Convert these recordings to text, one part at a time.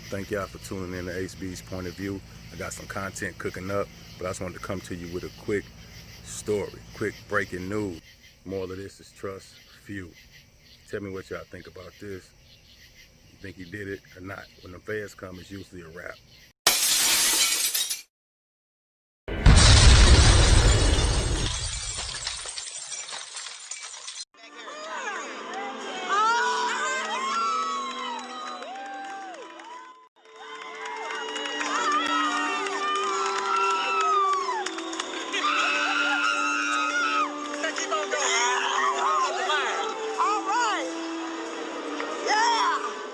Thank y'all for tuning in to HB's Point of View. I got some content cooking up, but I just wanted to come to you with a quick story, quick breaking news. Moral of this is trust few. Tell me what y'all think about this. You think he did it or not? When the feds come, it's usually a wrap.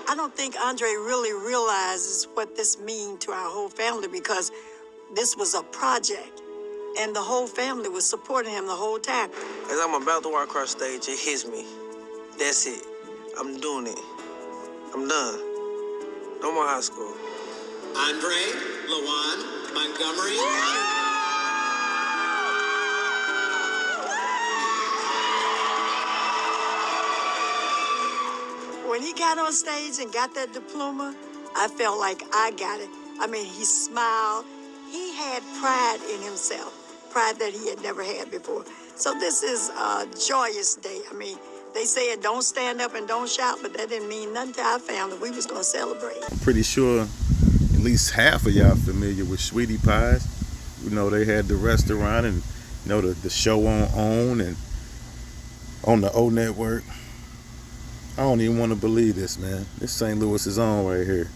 I don't think Andre really realizes what this means to our whole family, because this was a project and the whole family was supporting him the whole time. As I'm about to walk across stage, it hits me. That's it. I'm doing it. I'm done. No more high school. Andre Montgomery. When he got on stage and got that diploma, I felt like I got it. I mean, he smiled. He had pride in himself, pride that he had never had before. So this is a joyous day. I mean, they said don't stand up and don't shout, but that didn't mean nothing to our family. We was going to celebrate. I'm pretty sure at least half of y'all familiar with Sweetie Pies. You know, they had the restaurant and, you know, the show on OWN and on the O Network. I don't even want to believe this, man. This St. Louis' own right here.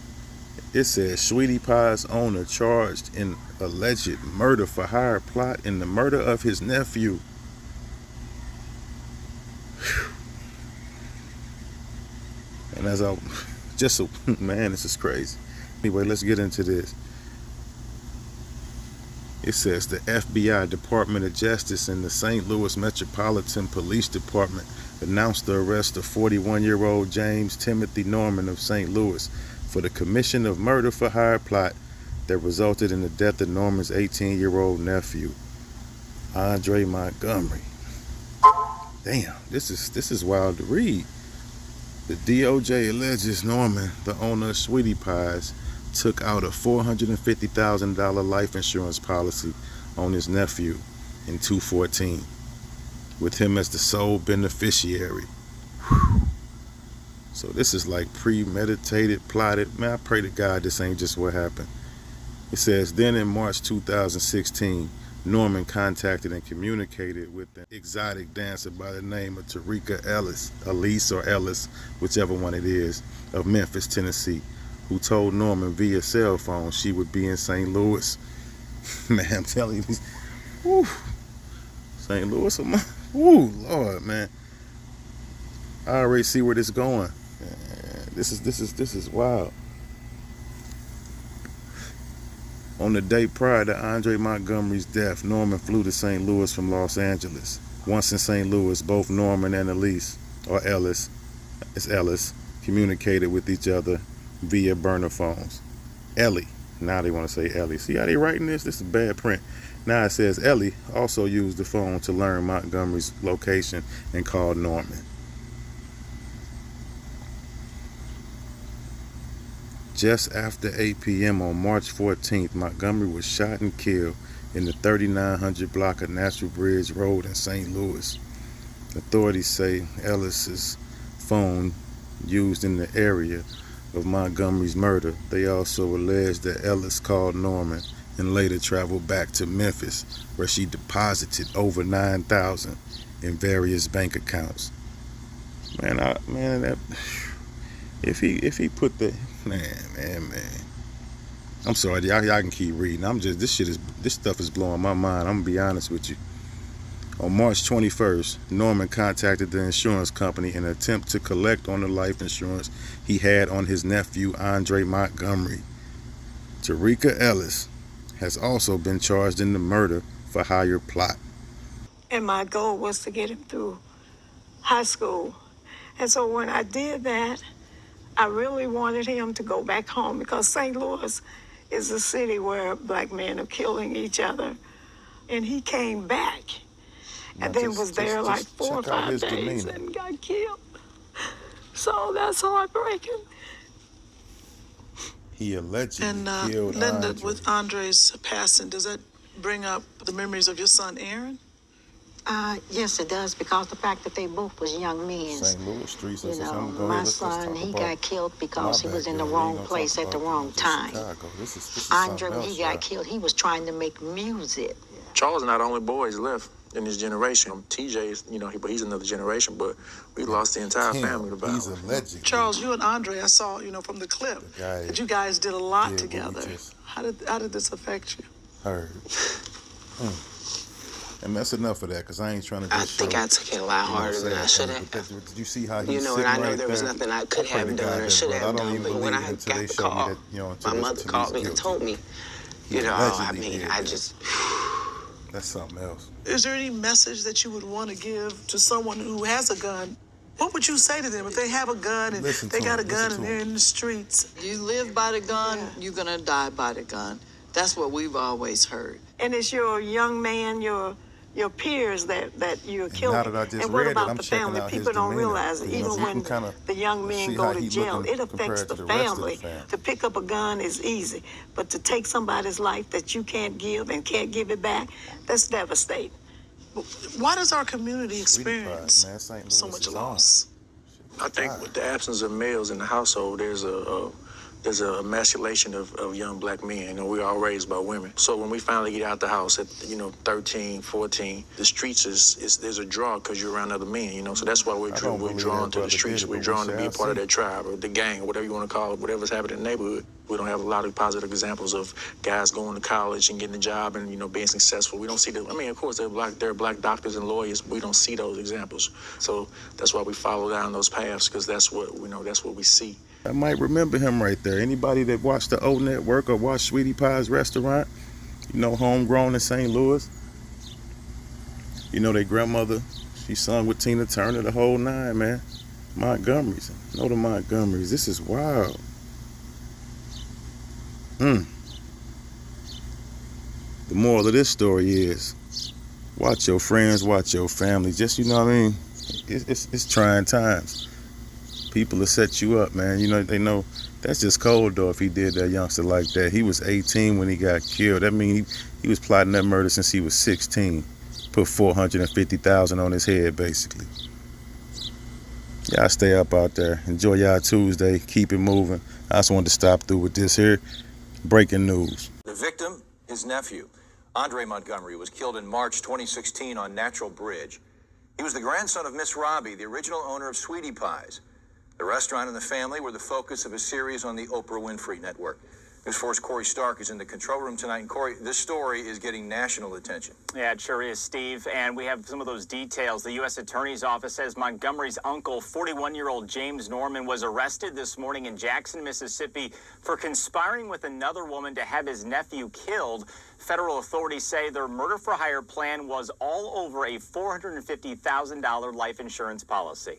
It says Sweetie Pie's owner charged in alleged murder for hire plot in the murder of his nephew. Whew. And as I just, man, this is crazy. Anyway, let's get into this. It says the FBI, Department of Justice, and the St. Louis Metropolitan Police Department announced the arrest of 41-year-old James Timothy Norman of St. Louis for the commission of murder for hire plot that resulted in the death of Norman's 18-year-old nephew, Andre Montgomery. Damn, this is wild to read. The DOJ alleges Norman, the owner of Sweetie Pies, took out a $450,000 life insurance policy on his nephew in 2014, with him as the sole beneficiary. Whew. So this is like premeditated, plotted. Man, I pray to God this ain't just what happened. It says, then in March 2016, Norman contacted and communicated with an exotic dancer by the name of Terica Ellis, Ellis, whichever one it is, of Memphis, Tennessee, who told Norman via cell phone she would be in St. Louis. Man, I'm telling you, whew, St. Louis, whoo, Lord, man. I already see where this is going. This is wild. On the day prior to Andre Montgomery's death, Norman flew to St. Louis from Los Angeles. Once in St. Louis, both Norman and Ellis, communicated with each other via burner phones. Ellie, now they want to say Ellie. See how they writing this? This is bad print. Now it says Ellie also used the phone to learn Montgomery's location and called Norman. Just after 8 p.m. on March 14th, Montgomery was shot and killed in the 3900 block of Natural Bridge Road in St. Louis. Authorities say Ellis's phone used in the area of Montgomery's murder. They also allege that Ellis called Norman and later traveled back to Memphis, where she deposited over $9,000 in various bank accounts. If he put the man. I'm sorry, y'all can keep reading. This stuff is blowing my mind. I'm gonna be honest with you. On March 21st, Norman contacted the insurance company in an attempt to collect on the life insurance he had on his nephew, Andre Montgomery. Terica Ellis has also been charged in the murder for hire plot. And my goal was to get him through high school. And so when I did that, I really wanted him to go back home, because St. Louis is a city where black men are killing each other. And he came back and then was there like 4 or 5 days and got killed. So that's heartbreaking. He allegedly And killed Linda, Andre. with Andre's passing, does that bring up the memories of your son, Aaron? Yes, it does, because the fact that they both was young men. St. Louis streets. You know, Go my ahead, let's son, talk he about got killed because he my was in the backyard. We ain't wrong gonna place talk at the about, wrong time. Chicago. This is Andre, when something he else, got y'all. killed, he was trying to make music. Charles not the only boys left in this generation. TJ is, he's another generation, but we lost the entire family to He's violence. allegedly. Charles, you and Andre, I saw, from the clip that you guys did a lot together. How did this affect you? Heard. And that's enough of that, because I ain't trying to just I think I took it a lot harder than I should have. Did you see how he's And I know there was nothing I could have done or should have done, but when I got the call, my mother called me and told me, That's something else. Is there any message that you would want to give to someone who has a gun? What would you say to them if they have a gun and they got a gun and they're in the streets? You live by the gun, you're going to die by the gun. That's what we've always heard. And it's your young man, your peers that you're killing. Now that I just and what read about it, I'm the checking family? out his People don't demeanor. realize it. Even when the young men go to jail, it affects the family. To pick up a gun is easy, but to take somebody's life that you can't give and can't give it back, that's devastating. Why does our community experience so much loss? I think with the absence of males in the household, there's a emasculation of young black men. We're all raised by women. So when we finally get out the house at 13, 14, the streets there's a draw because you're around other men. So that's why we're drawn to the streets. We're drawn to be a part of that tribe or the gang, or whatever you want to call it, whatever's happening in the neighborhood. We don't have a lot of positive examples of guys going to college and getting a job and being successful. We don't see that. Of course there are black doctors and lawyers, but we don't see those examples. So that's why we follow down those paths, because that's what we see. I might remember him right there. Anybody that watched the O Network or watched Sweetie Pie's restaurant, homegrown in St. Louis. Their grandmother, she sung with Tina Turner, the whole nine, man. Montgomerys. Know the Montgomerys. This is wild. The moral of this story is, watch your friends, watch your family. Just, it's trying times. People will set you up, man. They know that's just cold, though, if he did that youngster like that. He was 18 when he got killed. That means he was plotting that murder since he was 16. Put $450,000 on his head, basically. Y'all stay up out there. Enjoy y'all Tuesday. Keep it moving. I just wanted to stop through with this here. Breaking news. The victim, his nephew, Andre Montgomery, was killed in March 2016 on Natural Bridge. He was the grandson of Miss Robbie, the original owner of Sweetie Pie's. The restaurant and the family were the focus of a series on the Oprah Winfrey Network. News 4's Corey Stark is in the control room tonight. And Corey, this story is getting national attention. Yeah, it sure is, Steve. And we have some of those details. The U.S. Attorney's Office says Montgomery's uncle, 41-year-old James Norman, was arrested this morning in Jackson, Mississippi for conspiring with another woman to have his nephew killed. Federal authorities say their murder-for-hire plan was all over a $450,000 life insurance policy.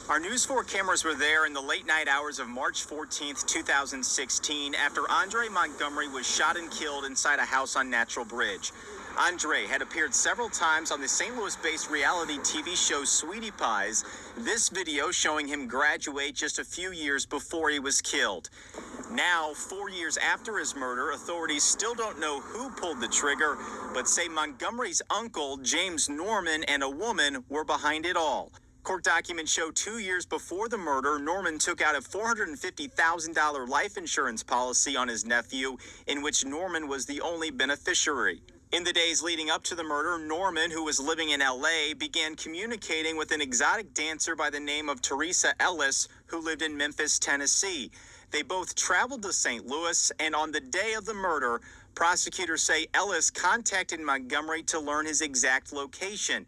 Our News 4 cameras were there in the late night hours of March 14th, 2016, after Andre Montgomery was shot and killed inside a house on Natural Bridge. Andre had appeared several times on the St. Louis-based reality TV show Sweetie Pies. This video showing him graduate just a few years before he was killed. Now, 4 years after his murder, authorities still don't know who pulled the trigger, but say Montgomery's uncle, James Norman, and a woman were behind it all. Court documents show 2 years before the murder, Norman took out a $450,000 life insurance policy on his nephew, in which Norman was the only beneficiary. In the days leading up to the murder, Norman, who was living in L.A., began communicating with an exotic dancer by the name of Terica Ellis, who lived in Memphis, Tennessee. They both traveled to St. Louis, and on the day of the murder, prosecutors say Ellis contacted Montgomery to learn his exact location.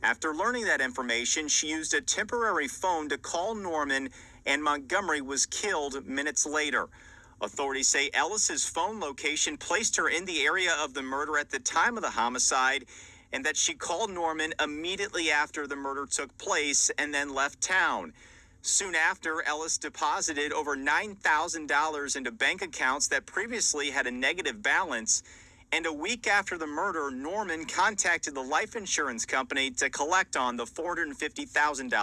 After learning that information, she used a temporary phone to call Norman, and Montgomery was killed minutes later. Authorities say Ellis's phone location placed her in the area of the murder at the time of the homicide, and that she called Norman immediately after the murder took place and then left town. Soon after, Ellis deposited over $9,000 into bank accounts that previously had a negative balance. And a week after the murder, Norman contacted the life insurance company to collect on the $450,000.